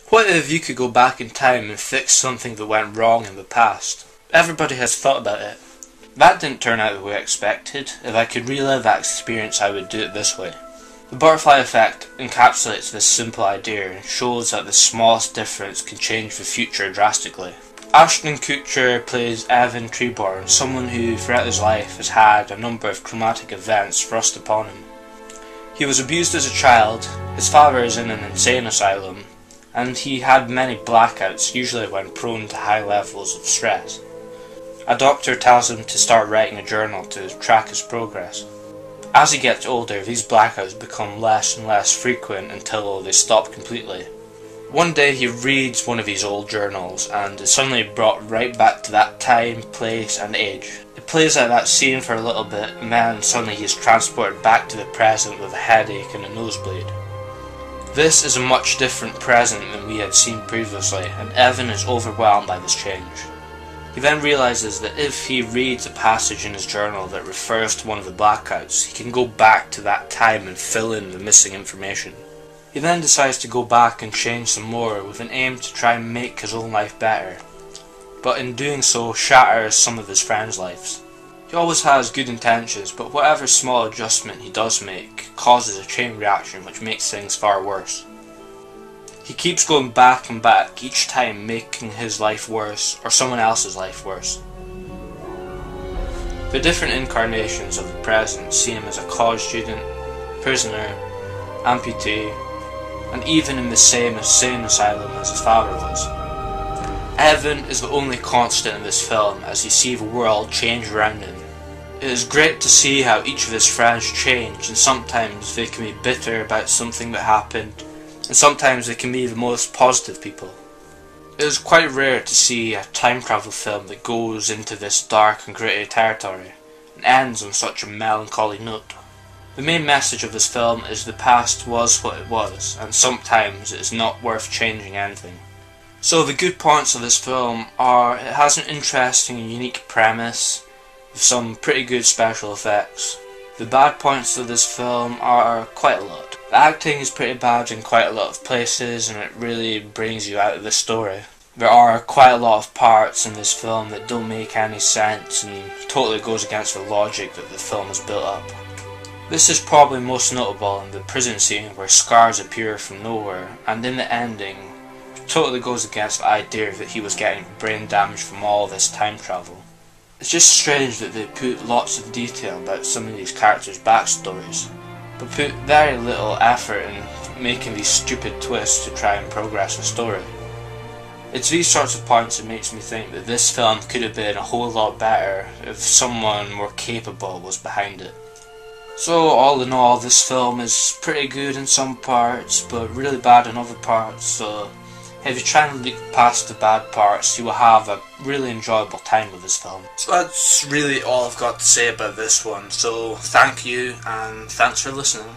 What if you could go back in time and fix something that went wrong in the past? Everybody has thought about it. That didn't turn out the way I expected. If I could relive that experience, I would do it this way. The butterfly effect encapsulates this simple idea and shows that the smallest difference can change the future drastically. Ashton Kutcher plays Evan Treborn, someone who throughout his life has had a number of traumatic events thrust upon him. He was abused as a child, his father is in an insane asylum, and he had many blackouts, usually when prone to high levels of stress. A doctor tells him to start writing a journal to track his progress. As he gets older, these blackouts become less and less frequent until they stop completely. One day he reads one of his old journals and is suddenly brought right back to that time, place and age. It plays out that scene for a little bit and then suddenly he is transported back to the present with a headache and a nosebleed. This is a much different present than we had seen previously, and Evan is overwhelmed by this change. He then realises that if he reads a passage in his journal that refers to one of the blackouts, he can go back to that time and fill in the missing information. He then decides to go back and change some more with an aim to try and make his own life better, but in doing so shatters some of his friends' lives. He always has good intentions, but whatever small adjustment he does make causes a chain reaction which makes things far worse. He keeps going back and back, each time making his life worse or someone else's life worse. The different incarnations of the present see him as a college student, prisoner, amputee, and even in the same insane asylum as his father was. Evan is the only constant in this film as you see the world change around him. It is great to see how each of his friends change, and sometimes they can be bitter about something that happened, and sometimes they can be the most positive people. It is quite rare to see a time travel film that goes into this dark and gritty territory, and ends on such a melancholy note. The main message of this film is the past was what it was, and sometimes it is not worth changing anything. So the good points of this film are, it has an interesting and unique premise, with some pretty good special effects. The bad points of this film are quite a lot. The acting is pretty bad in quite a lot of places, and it really brings you out of the story. There are quite a lot of parts in this film that don't make any sense and totally goes against the logic that the film has built up. This is probably most notable in the prison scene where scars appear from nowhere, and in the ending, it totally goes against the idea that he was getting brain damage from all this time travel. It's just strange that they put lots of detail about some of these characters' backstories, but put very little effort in making these stupid twists to try and progress the story. It's these sorts of points that makes me think that this film could have been a whole lot better if someone more capable was behind it. So all in all, this film is pretty good in some parts, but really bad in other parts, so if you try and look past the bad parts, you will have a really enjoyable time with this film. So that's really all I've got to say about this one, so thank you and thanks for listening.